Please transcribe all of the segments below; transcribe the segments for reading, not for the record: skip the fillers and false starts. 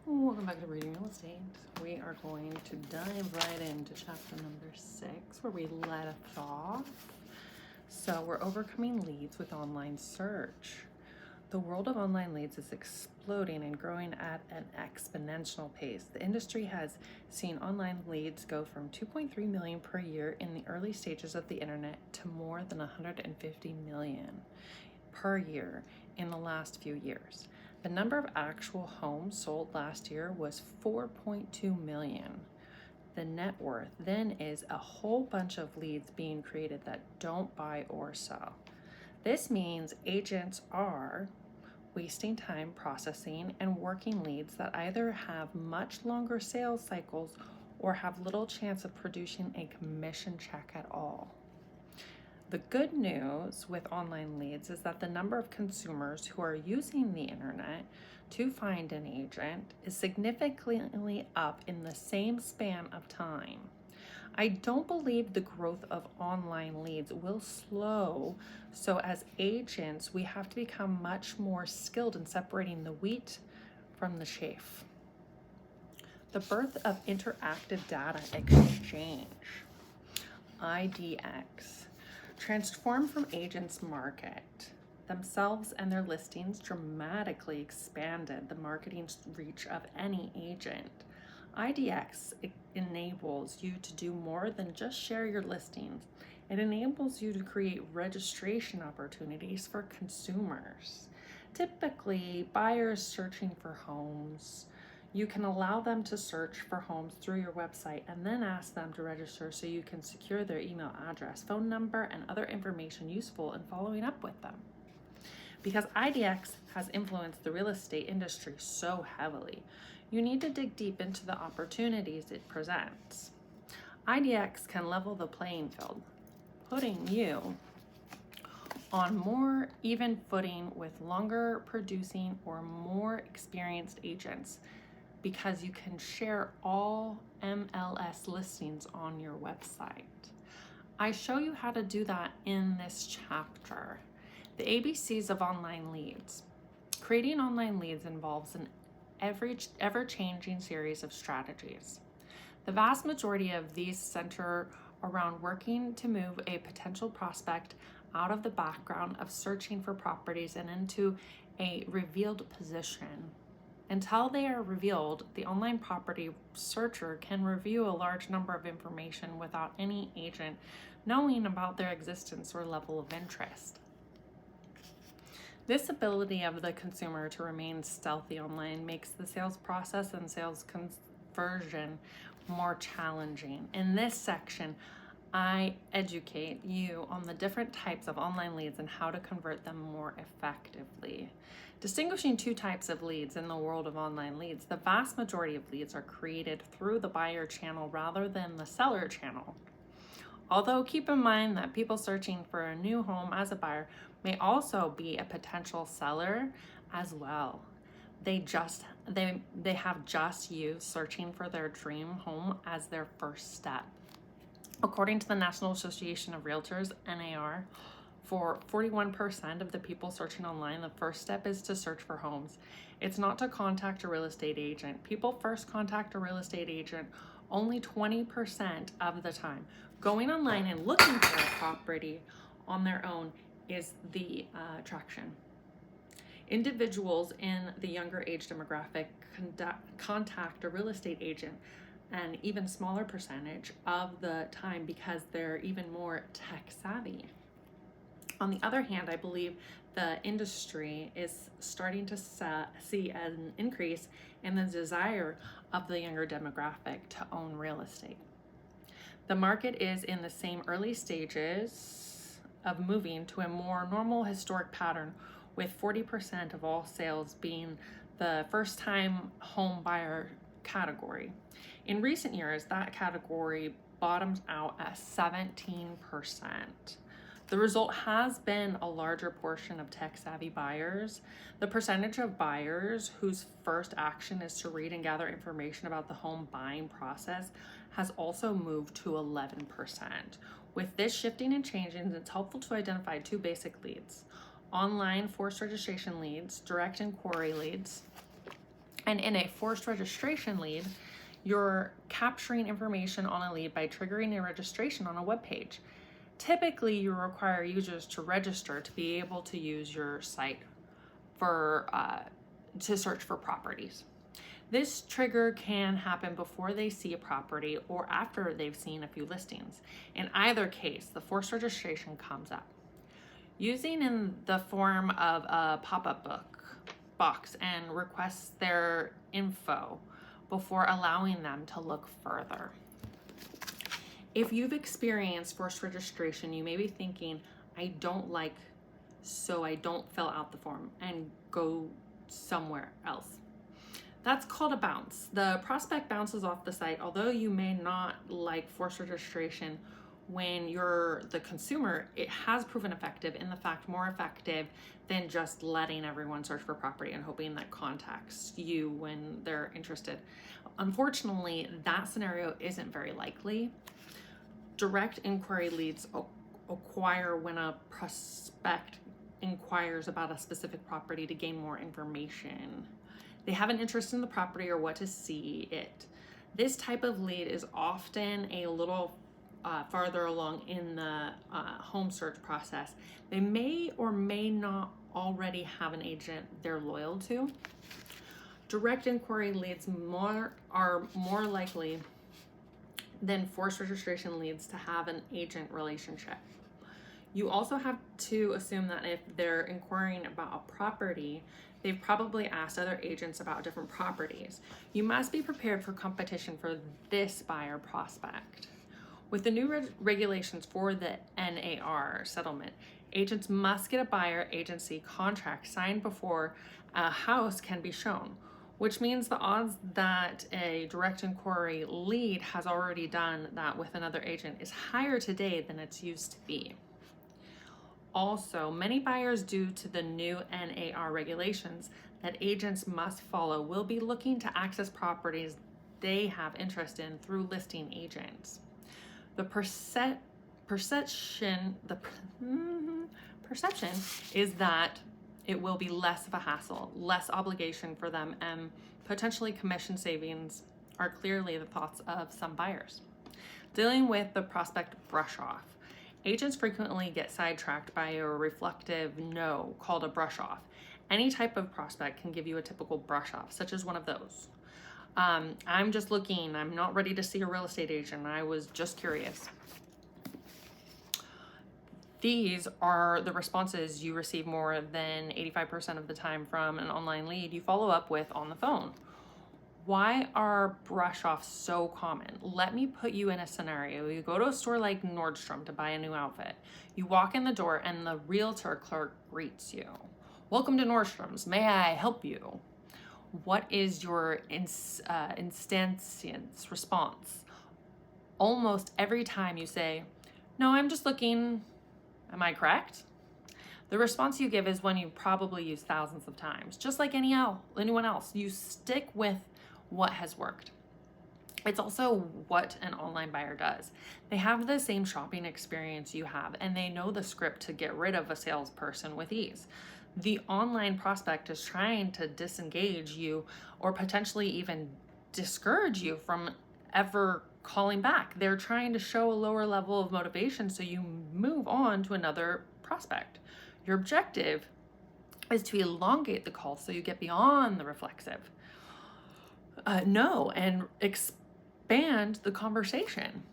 Welcome back to Reading Real Estate. We are going to dive right into chapter number 6 where we left off. So we're overcoming leads with online search. The world of online leads is exploding and growing at an exponential pace. The industry has seen online leads go from 2.3 million per year in the early stages of the internet to more than 150 million per year in the last few years. The number of actual homes sold last year was 4.2 million. The net worth then is a whole bunch of leads being created that don't buy or sell. This means agents are wasting time processing and working leads that either have much longer sales cycles or have little chance of producing a commission check at all. The good news with online leads is that the number of consumers who are using the internet to find an agent is significantly up in the same span of time. I don't believe the growth of online leads will slow, so as agents, we have to become much more skilled in separating the wheat from the chaff. The birth of interactive data exchange, IDX. Transformed from agents' market themselves and their listings dramatically expanded the marketing reach of any agent. IDX enables you to do more than just share your listings. It enables you to create registration opportunities for consumers. Typically, buyers searching for homes, you can allow them to search for homes through your website and then ask them to register so you can secure their email address, phone number, and other information useful in following up with them. Because IDX has influenced the real estate industry so heavily, you need to dig deep into the opportunities it presents. IDX can level the playing field, putting you on more even footing with longer producing or more experienced agents, because you can share all MLS listings on your website. I show you how to do that in this chapter. The ABCs of online leads. Creating online leads involves an ever-changing series of strategies. The vast majority of these center around working to move a potential prospect out of the background of searching for properties and into a revealed position. Until they are revealed, the online property searcher can review a large number of information without any agent knowing about their existence or level of interest. This ability of the consumer to remain stealthy online makes the sales process and sales conversion more challenging. In this section, I educate you on the different types of online leads and how to convert them more effectively. Distinguishing two types of leads in the world of online leads, the vast majority of leads are created through the buyer channel rather than the seller channel. Although keep in mind that people searching for a new home as a buyer may also be a potential seller as well. They have just used searching for their dream home as their first step. According to the National Association of Realtors, NAR, for 41% of the people searching online, the first step is to search for homes. It's not to contact a real estate agent. People first contact a real estate agent only 20% of the time. Going online and looking for a property on their own is the attraction. Individuals in the younger age demographic contact a real estate agent an even smaller percentage of the time because they're even more tech savvy. On the other hand, I believe the industry is starting to see an increase in the desire of the younger demographic to own real estate. The market is in the same early stages of moving to a more normal historic pattern, with 40% of all sales being the first-time home buyer category. In recent years, that category bottoms out at 17%. The result has been a larger portion of tech-savvy buyers. The percentage of buyers whose first action is to read and gather information about the home buying process has also moved to 11%. With this shifting and changing, it's helpful to identify two basic leads: online forced registration leads, direct inquiry leads. And in a forced registration lead, you're capturing information on a lead by triggering a registration on a web page. Typically, you require users to register to be able to use your site for to search for properties. This trigger can happen before they see a property or after they've seen a few listings. In either case, the forced registration comes up. Using in the form of a pop-up box and requests their info before allowing them to look further. If you've experienced forced registration, you may be thinking, I don't like, so I don't fill out the form and go somewhere else. That's called a bounce. The prospect bounces off the site, although you may not like forced registration when you're the consumer, it has proven effective, in the fact more effective than just letting everyone search for property and hoping that contacts you when they're interested. Unfortunately, that scenario isn't very likely. Direct inquiry leads acquire when a prospect inquires about a specific property to gain more information. They have an interest in the property or what to see it. This type of lead is often a little farther along in the home search process. They may or may not already have an agent they're loyal to. Direct inquiry leads are more likely than forced registration leads to have an agent relationship. You also have to assume that if they're inquiring about a property, they've probably asked other agents about different properties. You must be prepared for competition for this buyer prospect. With the new regulations for the NAR settlement, agents must get a buyer agency contract signed before a house can be shown, which means the odds that a direct inquiry lead has already done that with another agent is higher today than it's used to be. Also, many buyers, due to the new NAR regulations that agents must follow, will be looking to access properties they have interest in through listing agents. The perception is that it will be less of a hassle, less obligation for them, and potentially commission savings are clearly the thoughts of some buyers. Dealing with the prospect brush off. Agents frequently get sidetracked by a reflective no called a brush off. Any type of prospect can give you a typical brush off, such as one of those. I'm just looking, I'm not ready to see a real estate agent, I was just curious. These are the responses you receive more than 85% of the time from an online lead you follow up with on the phone. Why are brush offs so common? Let me put you in a scenario. You go to a store like Nordstrom to buy a new outfit. You walk in the door and the realtor clerk greets you. Welcome to Nordstrom's. May I help you? What is your instantaneous response? Almost every time you say, no, I'm just looking. Am I correct? The response you give is one you probably use thousands of times. Just like anyone else, you stick with what has worked. It's also what an online buyer does. They have the same shopping experience you have, and they know the script to get rid of a salesperson with ease. The online prospect is trying to disengage you or potentially even discourage you from ever calling back. They're trying to show a lower level of motivation so you move on to another prospect. Your objective is to elongate the call so you get beyond the reflexive no and expand the conversation.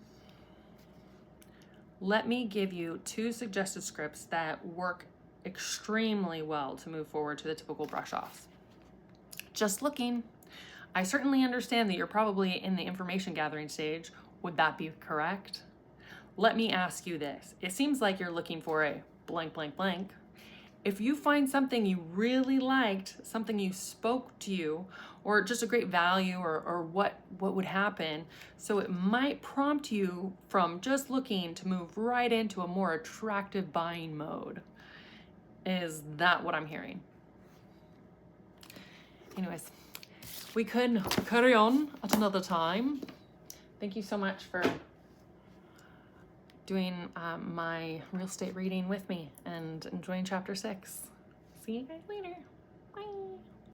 Let me give you 2 suggested scripts that work extremely well to move forward to the typical brush offs. Just looking. I certainly understand that you're probably in the information gathering stage. Would that be correct? Let me ask you this. It seems like you're looking for a blank, blank, blank. If you find something you really liked, something you spoke to you, or just a great value or what would happen, so it might prompt you from just looking to move right into a more attractive buying mode. Is that what I'm hearing? Anyways, we could carry on at another time. Thank you so much for doing my real estate reading with me and enjoying chapter 6. See you guys later.